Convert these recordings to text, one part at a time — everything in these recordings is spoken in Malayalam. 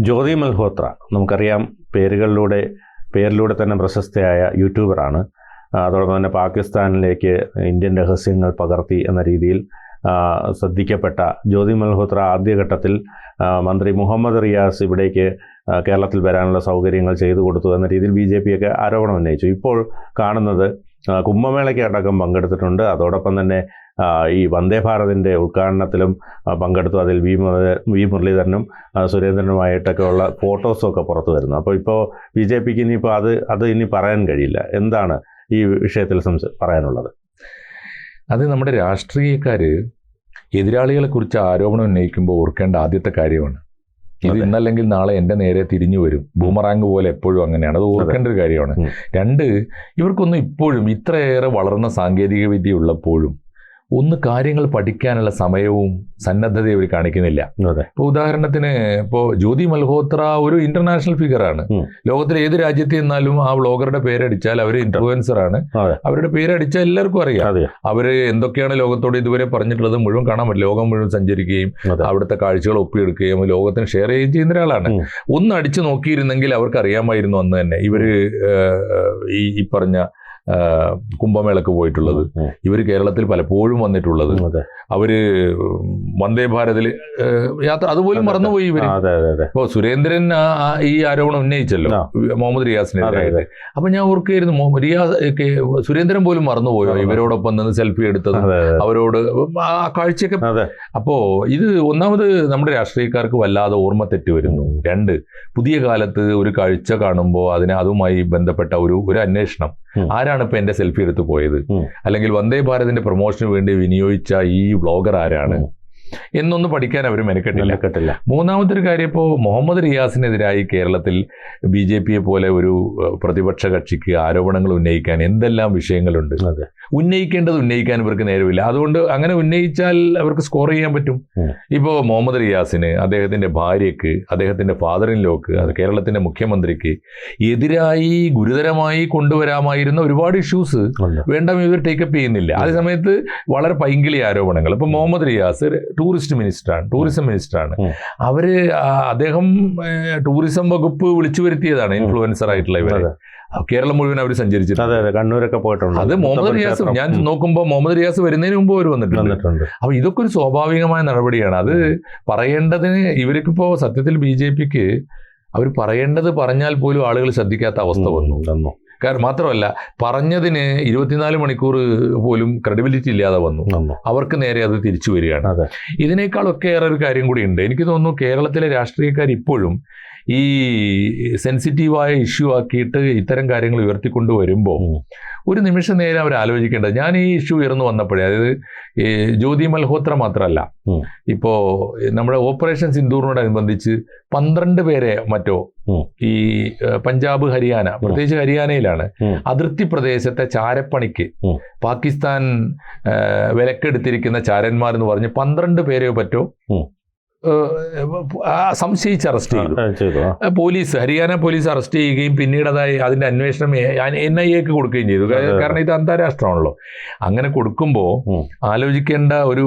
ജ്യോതി മൽഹോത്ര നമുക്കറിയാം, പേരിലൂടെ തന്നെ പ്രശസ്തയായ യൂട്യൂബറാണ്. അതോടൊപ്പം തന്നെ പാകിസ്ഥാനിലേക്ക് ഇന്ത്യൻ രഹസ്യങ്ങൾ പകർത്തി എന്ന രീതിയിൽ ശ്രദ്ധിക്കപ്പെട്ട ജ്യോതി മൽഹോത്ര ആദ്യഘട്ടത്തിൽ മന്ത്രി മുഹമ്മദ് റിയാസ് ഇവിടേക്ക് കേരളത്തിൽ വരാനുള്ള സൗകര്യങ്ങൾ ചെയ്തു കൊടുത്തു എന്ന രീതിയിൽ BJP ഒക്കെ ആരോപണം ഉന്നയിച്ചു. ഇപ്പോൾ കാണുന്നത് കുംഭമേളയ്ക്ക് അടക്കം പങ്കെടുത്തിട്ടുണ്ട്. അതോടൊപ്പം തന്നെ ഈ വന്ദേ ഭാരതിൻ്റെ ഉദ്ഘാടനത്തിലും പങ്കെടുത്തു. അതിൽ വി മുരളീധരനും സുരേന്ദ്രനുമായിട്ടൊക്കെ ഉള്ള ഫോട്ടോസൊക്കെ പുറത്തു വരുന്നു. അപ്പോൾ ഇപ്പോൾ BJPക്ക് ഇനിയിപ്പോൾ അത് ഇനി പറയാൻ കഴിയില്ല. എന്താണ് ഈ വിഷയത്തിൽ പറയാനുള്ളത്? അത് നമ്മുടെ രാഷ്ട്രീയക്കാർ എതിരാളികളെക്കുറിച്ച് ആരോപണം ഉന്നയിക്കുമ്പോൾ ഓർക്കേണ്ട ആദ്യത്തെ കാര്യമാണ്. ഇത് ഇന്നല്ലെങ്കിൽ നാളെ എൻ്റെ നേരെ തിരിഞ്ഞു വരും. ബൂമറാങ് പോലെ എപ്പോഴും അങ്ങനെയാണ്. അത് ഓർക്കേണ്ട ഒരു കാര്യമാണ്. രണ്ട്, ഇവർക്കൊന്നും ഇപ്പോഴും ഇത്രയേറെ വളർന്ന സാങ്കേതിക വിദ്യ ഉള്ളപ്പോഴും കാര്യങ്ങൾ പഠിക്കാനുള്ള സമയവും സന്നദ്ധതയും അവർ കാണിക്കുന്നില്ല. ഇപ്പോൾ ഉദാഹരണത്തിന് ജ്യോതി മൽഹോത്ര ഒരു ഇന്റർനാഷണൽ ഫിഗറാണ്. ലോകത്തിലെ ഏത് രാജ്യത്ത് ചെന്നാലും ആ വ്ളോഗറുടെ പേരടിച്ചാൽ അവർ ഇൻഫ്ലുവൻസറാണ്. അവരുടെ പേരടിച്ചാൽ എല്ലാവർക്കും അറിയാം. അവര് എന്തൊക്കെയാണ് ലോകത്തോട് ഇതുവരെ പറഞ്ഞിട്ടുള്ളത് മുഴുവൻ കാണാൻ പറ്റില്ല. ലോകം മുഴുവൻ സഞ്ചരിക്കുകയും അവിടുത്തെ കാഴ്ചകൾ ഒപ്പിയെടുക്കുകയും ലോകത്തിന് ഷെയർ ചെയ്യുകയും ചെയ്യുന്ന ഒരാളാണ്. ഒന്ന് അടിച്ചു നോക്കിയിരുന്നെങ്കിൽ അവർക്ക് അറിയാമായിരുന്നു അന്ന് തന്നെ ഇവര് ഈ പറഞ്ഞ കുംഭമേളക്ക് പോയിട്ടുള്ളത്, ഇവർ കേരളത്തിൽ പലപ്പോഴും വന്നിട്ടുള്ളത്, അവര് വന്ദേ ഭാരതിൽ യാത്ര അതുപോലും മറന്നുപോയി ഇവര്. ഇപ്പോൾ സുരേന്ദ്രൻ ഈ ആരോപണം ഉന്നയിച്ചല്ലോ മുഹമ്മദ് റിയാസിനെതിരായിട്ട്. അപ്പൊ ഞാൻ ഓർക്കുകയായിരുന്നു, സുരേന്ദ്രൻ പോലും മറന്നുപോയോ ഇവരോടൊപ്പം നിന്ന് സെൽഫി എടുത്തത്, അവരോട് ആ കാഴ്ചയൊക്കെ. അപ്പോ ഇത് ഒന്നാമത് നമ്മുടെ രാഷ്ട്രീയക്കാർക്ക് വല്ലാതെ ഓർമ്മ തെറ്റ് വരുന്നു. രണ്ട്, പുതിയ കാലത്ത് ഒരു കാഴ്ച കാണുമ്പോൾ അതുമായി ബന്ധപ്പെട്ട ഒരു അന്വേഷണം, ആരാണ് ഇപ്പൊ എന്റെ സെൽഫി എടുത്ത് പോയത്, അല്ലെങ്കിൽ വന്ദേ ഭാരതിന്റെ പ്രൊമോഷന് വേണ്ടി വിനിയോഗിച്ച ഈ വ്ളോഗർ ആരാണ് എന്നൊന്നും പഠിക്കാൻ അവർ മെനക്കെട്ടില്ല. മൂന്നാമത്തെ ഒരു കാര്യം, ഇപ്പോൾ മുഹമ്മദ് റിയാസിനെതിരായി കേരളത്തിൽ BJPയെ പോലെ ഒരു പ്രതിപക്ഷ കക്ഷിക്ക് ആരോപണങ്ങൾ ഉന്നയിക്കാൻ എന്തെല്ലാം വിഷയങ്ങളുണ്ട്. ഉന്നയിക്കാൻ ഇവർക്ക് നേരമില്ല. അതുകൊണ്ട് അങ്ങനെ ഉന്നയിച്ചാൽ അവർക്ക് സ്കോർ ചെയ്യാൻ പറ്റും. ഇപ്പോൾ മുഹമ്മദ് റിയാസിന്, അദ്ദേഹത്തിന്റെ ഭാര്യയ്ക്ക്, അദ്ദേഹത്തിന്റെ ഫാദർ ഇൻ ലോക്ക്, കേരളത്തിന്റെ മുഖ്യമന്ത്രിക്ക് എതിരായി ഗുരുതരമായി കൊണ്ടുവരാമായിരുന്ന ഒരുപാട് ഇഷ്യൂസ് ഇവർ ടേക്കപ്പ് ചെയ്യുന്നില്ല. അതേ സമയത്ത് വളരെ പൈങ്കിളി ആരോപണങ്ങൾ. ഇപ്പൊ മുഹമ്മദ് റിയാസ് ടൂറിസം മിനിസ്റ്ററാണ്. അദ്ദേഹം ടൂറിസം വകുപ്പ് വിളിച്ചു വരുത്തിയതാണ് ഇൻഫ്ലുവൻസർ ആയിട്ടുള്ള ഇവരെ. കേരളം മുഴുവൻ അവർ സഞ്ചരിച്ചിട്ടുണ്ട്. കണ്ണൂരൊക്കെ പോയിട്ടുണ്ട്. അത് മുഹമ്മദ് റിയാസ്, ഞാൻ നോക്കുമ്പോൾ മുഹമ്മദ് റിയാസ് വരുന്നതിന് മുമ്പ് അവർ വന്നിട്ടുണ്ട്. അപ്പൊ ഇതൊക്കെ ഒരു സ്വാഭാവികമായ നടപടിയാണ്. അത് പറയേണ്ടതിന് ഇവർക്കിപ്പോ സത്യത്തിൽ BJPക്ക് അവർ പറയേണ്ടത് പറഞ്ഞാൽ പോലും ആളുകൾ ശ്രദ്ധിക്കാത്ത അവസ്ഥ വന്നു. കാരണം മാത്രമല്ല, പറഞ്ഞതിന് 24 മണിക്കൂർ പോലും ക്രെഡിബിലിറ്റി ഇല്ലാതെ വന്നു. അവർക്ക് നേരെ അത് തിരിച്ചു വരികയാണ്. ഇതിനേക്കാളൊക്കെ ഏറെ ഒരു കാര്യം കൂടിയുണ്ട്. എനിക്ക് തോന്നുന്നു കേരളത്തിലെ രാഷ്ട്രീയക്കാർ ഇപ്പോഴും ഈ സെൻസിറ്റീവായ ഇഷ്യൂ ആക്കിയിട്ട് ഇത്തരം കാര്യങ്ങൾ ഉയർത്തിക്കൊണ്ട് വരുമ്പോൾ ഒരു നിമിഷം നേരം അവർ ആലോചിക്കേണ്ടത്, ഞാൻ ഈ ഇഷ്യൂ ഉയർന്നു വന്നപ്പോഴേ, അതായത് ജ്യോതി മൽഹോത്ര മാത്രമല്ല, ഇപ്പോൾ നമ്മുടെ ഓപ്പറേഷൻ സിന്ദൂറിനോടനുബന്ധിച്ച് 12 പേരെ ഈ പഞ്ചാബ്, ഹരിയാന, പ്രത്യേകിച്ച് ഹരിയാനയിലാണ് അതിർത്തി പ്രദേശത്തെ ചാരപ്പണിക്ക് പാകിസ്ഥാൻ വിലക്കെടുത്തിരിക്കുന്ന ചാരന്മാർ എന്ന് പറഞ്ഞ് 12 പേരെയോ സംശയിച്ച് അറസ്റ്റ് ചെയ്തു. ഹരിയാന പോലീസ് അറസ്റ്റ് ചെയ്യുകയും പിന്നീട് അതിന്റെ അന്വേഷണം NIAക്ക് കൊടുക്കുകയും ചെയ്തു. കാരണം ഇത് അന്താരാഷ്ട്രമാണല്ലോ. അങ്ങനെ കൊടുക്കുമ്പോൾ ആലോചിക്കേണ്ട ഒരു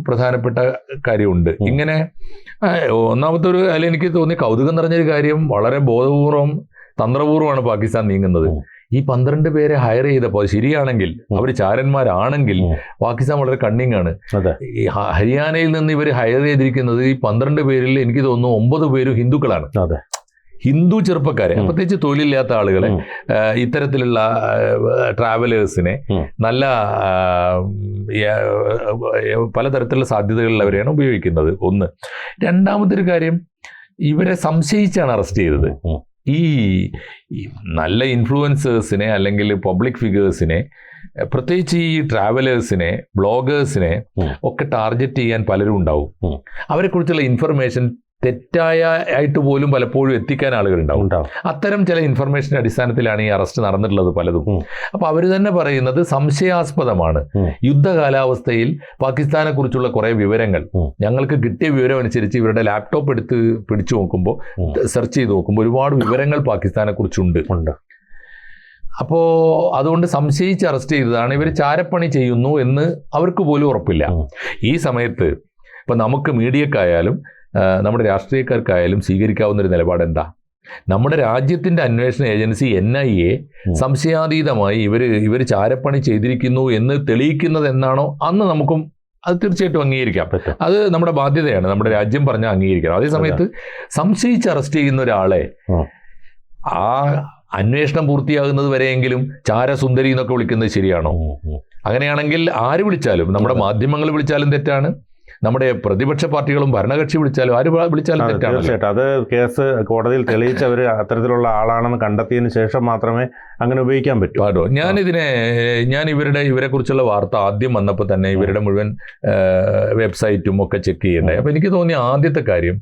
പ്രധാനപ്പെട്ട കാര്യമുണ്ട്. ഇങ്ങനെ ഒന്നാമത്തെ എനിക്ക് തോന്നി കൗതുകം നിറഞ്ഞൊരു കാര്യം, വളരെ ബോധപൂർവം തന്ത്രപൂർവ്വമാണ് പാകിസ്ഥാൻ നീങ്ങുന്നത്. ഈ 12 പേരെ ഹയർ ചെയ്തപ്പോൾ ശരിയാണെങ്കിൽ, അവർ ചാരന്മാരാണെങ്കിൽ, പാകിസ്ഥാൻ വളരെ കണ്ണിങ് ആണ്. ഈ ഹരിയാനയിൽ നിന്ന് ഇവർ ഹയർ ചെയ്തിരിക്കുന്നത് ഈ 12 പേരിൽ എനിക്ക് തോന്നുന്നു 9 പേരും ഹിന്ദുക്കളാണ്. ഹിന്ദു ചെറുപ്പക്കാരെ, പ്രത്യേകിച്ച് തൊഴിലില്ലാത്ത ആളുകളെ, ഇത്തരത്തിലുള്ള ട്രാവലേഴ്സിനെ, നല്ല പലതരത്തിലുള്ള സാധ്യതകളിലവരെയാണ് ഉപയോഗിക്കുന്നത്. ഒന്ന്. രണ്ടാമത്തെ ഒരു കാര്യം, ഇവരെ സംശയിച്ചാണ് അറസ്റ്റ് ചെയ്തത്. ഈ നല്ല ഇൻഫ്ലുവൻസേഴ്സിനെ അല്ലെങ്കിൽ പബ്ലിക് ഫിഗേഴ്സിനെ, പ്രത്യേകിച്ച് ഈ ട്രാവലേഴ്സിനെ, ബ്ലോഗേഴ്സിനെ ഒക്കെ ടാർഗറ്റ് ചെയ്യാൻ പലരും ഉണ്ടാവും. അവരെക്കുറിച്ചുള്ള ഇൻഫർമേഷൻ തെറ്റായിട്ട് പോലും പലപ്പോഴും എത്തിക്കാൻ ആളുകളുണ്ടാവും. അത്തരം ചില ഇൻഫർമേഷന്റെ അടിസ്ഥാനത്തിലാണ് ഈ അറസ്റ്റ് നടന്നിട്ടുള്ളത് പലതും. അപ്പൊ അവർ തന്നെ പറയുന്നത് സംശയാസ്പദമാണ്. യുദ്ധകാലാവസ്ഥയിൽ പാകിസ്ഥാനെ കുറിച്ചുള്ള കുറെ വിവരങ്ങൾ, ഞങ്ങൾക്ക് കിട്ടിയ വിവരം അനുസരിച്ച് ഇവരുടെ ലാപ്ടോപ്പ് എടുത്ത് പിടിച്ചു നോക്കുമ്പോൾ, സെർച്ച് ചെയ്ത് നോക്കുമ്പോൾ ഒരുപാട് വിവരങ്ങൾ പാകിസ്ഥാനെ കുറിച്ചുണ്ട്. അപ്പോൾ അതുകൊണ്ട് സംശയിച്ച് അറസ്റ്റ് ചെയ്തതാണ്. ഇവർ ചാരപ്പണി ചെയ്യുന്നു എന്ന് അവർക്ക് പോലും ഉറപ്പില്ല. ഈ സമയത്ത് ഇപ്പം നമുക്ക് മീഡിയക്കായാലും നമ്മുടെ രാഷ്ട്രീയക്കാർക്കായാലും സ്വീകരിക്കാവുന്ന ഒരു നിലപാട് എന്താ? നമ്മുടെ രാജ്യത്തിൻ്റെ അന്വേഷണ ഏജൻസി NIA സംശയാതീതമായി ഇവർ ചാരപ്പണി ചെയ്തിരിക്കുന്നു എന്ന് തെളിയിക്കുന്നത് എന്നാണോ അന്ന് നമുക്കും അത് തീർച്ചയായിട്ടും അംഗീകരിക്കാം. അത് നമ്മുടെ ബാധ്യതയാണ്, നമ്മുടെ രാജ്യം പറഞ്ഞാൽ അംഗീകരിക്കണം. അതേസമയത്ത് സംശയിച്ച് അറസ്റ്റ് ചെയ്യുന്ന ഒരാളെ ആ അന്വേഷണം പൂർത്തിയാകുന്നത് വരെയെങ്കിലും ചാരസുന്ദരി എന്നൊക്കെ വിളിക്കുന്നത് ശരിയാണോ? അങ്ങനെയാണെങ്കിൽ ആര് വിളിച്ചാലും, നമ്മുടെ മാധ്യമങ്ങൾ വിളിച്ചാലും തെറ്റാണ്, നമ്മുടെ പ്രതിപക്ഷ പാർട്ടികളും ഭരണകക്ഷി വിളിച്ചാലും ആര് വിളിച്ചാലും തെറ്റാണ്. തീർച്ചയായിട്ടും അത് കേസ് കോടതിയിൽ തെളിയിച്ചവർ അത്തരത്തിലുള്ള ആളാണെന്ന് കണ്ടെത്തിയതിന് ശേഷം മാത്രമേ അങ്ങനെ ഉപയോഗിക്കാൻ പറ്റൂ. ഞാൻ ഇവരെ കുറിച്ചുള്ള വാർത്ത ആദ്യം വന്നപ്പോൾ തന്നെ ഇവരുടെ മുഴുവൻ വെബ്സൈറ്റും ഒക്കെ ചെക്ക് ചെയ്യണ്ടായി. അപ്പോൾ എനിക്ക് തോന്നിയ ആദ്യത്തെ കാര്യം,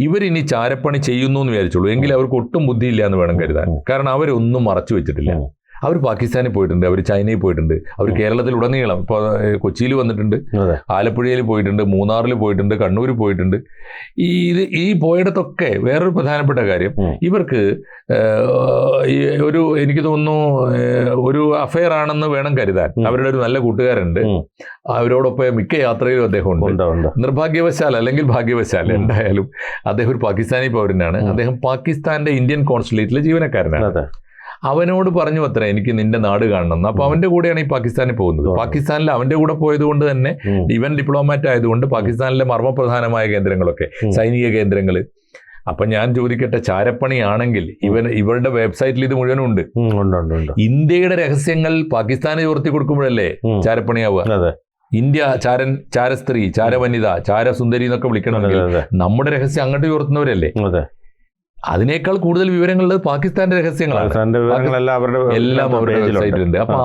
ഇവരിനി ചാരപ്പണി ചെയ്യുന്നു എന്ന് വിചാരിച്ചുള്ളൂ എങ്കിൽ അവർക്ക് ഒട്ടും ബുദ്ധിയില്ല എന്ന് വേണം കരുതാൻ. കാരണം അവരൊന്നും മറച്ചു വെച്ചിട്ടില്ല. അവർ പാകിസ്ഥാനിൽ പോയിട്ടുണ്ട്, അവർ ചൈനയിൽ പോയിട്ടുണ്ട്, അവർ കേരളത്തിൽ ഉടനീളം ഇപ്പോൾ കൊച്ചിയിൽ വന്നിട്ടുണ്ട്, ആലപ്പുഴയിൽ പോയിട്ടുണ്ട്, മൂന്നാറിൽ പോയിട്ടുണ്ട്, കണ്ണൂർ പോയിട്ടുണ്ട്. ഈ പോയിടത്തൊക്കെ വേറൊരു പ്രധാനപ്പെട്ട കാര്യം, ഇവർക്ക് എനിക്ക് തോന്നുന്നു ഒരു അഫെയർ ആണെന്ന് വേണം കരുതാൻ. അവരുടെ ഒരു നല്ല കൂട്ടുകാരുണ്ട്, അവരോടൊപ്പം മിക്ക യാത്രയിലും അദ്ദേഹം ഉണ്ട്. നിർഭാഗ്യവശാൽ അല്ലെങ്കിൽ ഭാഗ്യവശാൽ എന്തായാലും അദ്ദേഹം ഒരു പാകിസ്ഥാനി പൗരനാണ്. അദ്ദേഹം പാകിസ്ഥാന്റെ ഇന്ത്യൻ കോൺസുലേറ്റിലെ ജീവനക്കാരനാണ്. അവനോട് പറഞ്ഞു അത്രേ, എനിക്ക് നിന്റെ നാട് കാണണം. അപ്പൊ അവന്റെ കൂടെയാണ് ഈ പാകിസ്ഥാനിൽ പോകുന്നത്. പാകിസ്ഥാനിൽ അവന്റെ കൂടെ പോയത് കൊണ്ട് തന്നെ ഇവൻ ഡിപ്ലോമാറ്റ് ആയതുകൊണ്ട് പാകിസ്ഥാനിലെ മർമ്മപ്രധാനമായ കേന്ദ്രങ്ങളൊക്കെ, സൈനിക കേന്ദ്രങ്ങൾ. അപ്പൊ ഞാൻ ചോദിക്കട്ടെ, ചാരപ്പണിയാണെങ്കിൽ ഇവരുടെ വെബ്സൈറ്റിൽ ഇത് മുഴുവനും ഉണ്ട്. ഇന്ത്യയുടെ രഹസ്യങ്ങൾ പാകിസ്ഥാന് ചോർത്തി കൊടുക്കുമ്പോഴല്ലേ ചാരപ്പണിയാവുക? ഇന്ത്യ ചാരസ്ത്രീ, ചാരവനിത, ചാരസുന്ദരി എന്നൊക്കെ വിളിക്കണമെങ്കിൽ നമ്മുടെ രഹസ്യം അങ്ങോട്ട് ചോർത്തുന്നവരല്ലേ? അതിനേക്കാൾ കൂടുതൽ വിവരങ്ങളുള്ളത് പാകിസ്ഥാന്റെ രഹസ്യങ്ങളാണ്. എല്ലാം അവരുടെ വെബ്സൈറ്റിലുണ്ട്. അപ്പൊ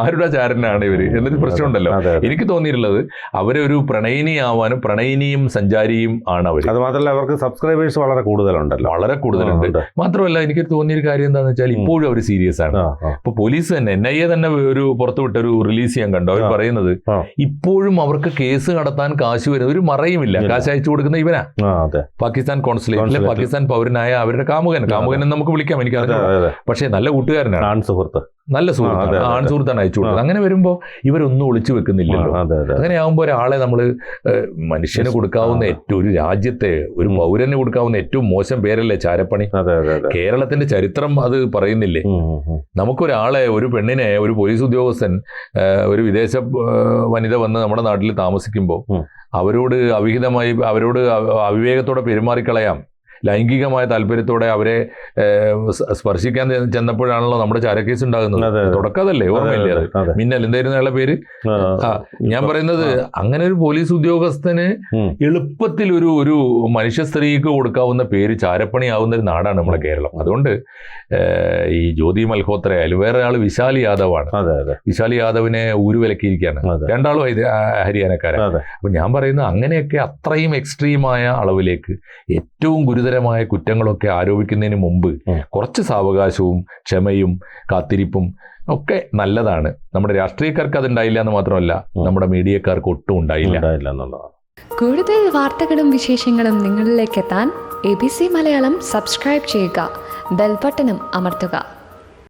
ആരുടെ ചാരനാണ് ഇവര് എന്നൊരു പ്രശ്നമുണ്ടല്ലോ. എനിക്ക് തോന്നിയിട്ടുള്ളത് അവരൊരു പ്രണയിനിയാവാനും പ്രണയിനിയും സഞ്ചാരിയും ആണ് അവർ. അത് മാത്രമല്ല അവർക്ക് സബ്സ്ക്രൈബേഴ്സ് വളരെ കൂടുതലുണ്ടല്ലോ, വളരെ കൂടുതലുണ്ട്. മാത്രമല്ല എനിക്ക് തോന്നിയൊരു കാര്യം എന്താണെന്ന് വെച്ചാൽ ഇപ്പോഴും അവർ സീരിയസ് ആണ്. ഇപ്പൊ പോലീസ് തന്നെ NIA തന്നെ ഒരു പുറത്തുവിട്ട ഒരു റിലീസ് ചെയ്യാൻ കണ്ടു. അവർ പറയുന്നത് ഇപ്പോഴും അവർക്ക് കേസ് നടത്താൻ കാശ് വരുന്നത് ഒരു മറയുമില്ല. കാശ് അയച്ചു കൊടുക്കുന്ന ഇവനാ, പാകിസ്ഥാൻ കോൺസുലേറ്റിലെ പാകിസ്ഥാൻ പൗരനായ അവരുടെ കാമുകൻ എന്ന് നമുക്ക് വിളിക്കാം, എനിക്കറിയാം. പക്ഷേ നല്ല കൂട്ടുകാരനാണ്, നല്ല സുഹൃത്താണ്, ആൺസുഹൃത്താണ് അയച്ചു കൊടുത്തത്. അങ്ങനെ വരുമ്പോൾ ഇവരൊന്നും ഒളിച്ചു വെക്കുന്നില്ലല്ലോ. അങ്ങനെ ആകുമ്പോൾ ഒരാളെ നമ്മൾ മനുഷ്യന് കൊടുക്കാവുന്ന ഏറ്റവും, ഒരു രാജ്യത്തെ ഒരു പൗരന് കൊടുക്കാവുന്ന ഏറ്റവും മോശം പേരല്ലേ ചാരപ്പണി? കേരളത്തിന്റെ ചരിത്രം അത് പറയുന്നില്ലേ? നമുക്കൊരാളെ, ഒരു പെണ്ണിനെ, ഒരു പോലീസ് ഉദ്യോഗസ്ഥൻ, ഒരു വിദേശ വനിത വന്ന് നമ്മുടെ നാട്ടിൽ താമസിക്കുമ്പോൾ അവരോട് അവിവേകത്തോടെ പെരുമാറിക്കളയാം, ലൈംഗികമായ താല്പര്യത്തോടെ അവരെ സ്പർശിക്കാൻ ചെന്നപ്പോഴാണല്ലോ നമ്മുടെ ചാരക്കേസ് ഉണ്ടാകുന്നത്. തുടക്കതല്ലേ, ഓർമ്മയില്ലേ അത്? മിന്നൽ എന്തായിരുന്നു അയാളുടെ പേര്? ഞാൻ പറയുന്നത് അങ്ങനെ ഒരു പോലീസ് ഉദ്യോഗസ്ഥന് എളുപ്പത്തിൽ ഒരു മനുഷ്യ സ്ത്രീക്ക് കൊടുക്കാവുന്ന പേര് ചാരപ്പണിയാവുന്ന ഒരു നാടാണ് നമ്മുടെ കേരളം. അതുകൊണ്ട് ഈ ജ്യോതി മൽഹോത്ര ആയാലും വേറെ ആള് വിശാൽ യാദവാണ്. വിശാൽ യാദവിനെ ഊരുവിലക്കിയിരിക്കുകയാണ്, രണ്ടാളും ഹരിയാനക്കാരാണ്. അപ്പൊ ഞാൻ പറയുന്നത് അങ്ങനെയൊക്കെ അത്രയും എക്സ്ട്രീമായ അളവിലേക്ക് ഏറ്റവും ഗുരുതരമായ കുറ്റങ്ങളൊക്കെ ആരോപിക്കുന്നതിന് മുമ്പ് കുറച്ച് സാവകാശവും ക്ഷമയും കാത്തിരിപ്പും ഒക്കെ നല്ലതാണ്. നമ്മുടെ രാഷ്ട്രീയക്കാർക്ക് അതുണ്ടായില്ല എന്ന് മാത്രമല്ല, നമ്മുടെ മീഡിയക്കാർക്ക് ഒട്ടും ഉണ്ടായില്ല എന്നുള്ളതാണ്. കൂടുതൽ വാർത്തകളും വിശേഷങ്ങളും നിങ്ങളിലേക്ക് എത്താൻ ABC മലയാളം സബ്സ്ക്രൈബ് ചെയ്യുക, ബെൽ ബട്ടണും അമർത്തുക.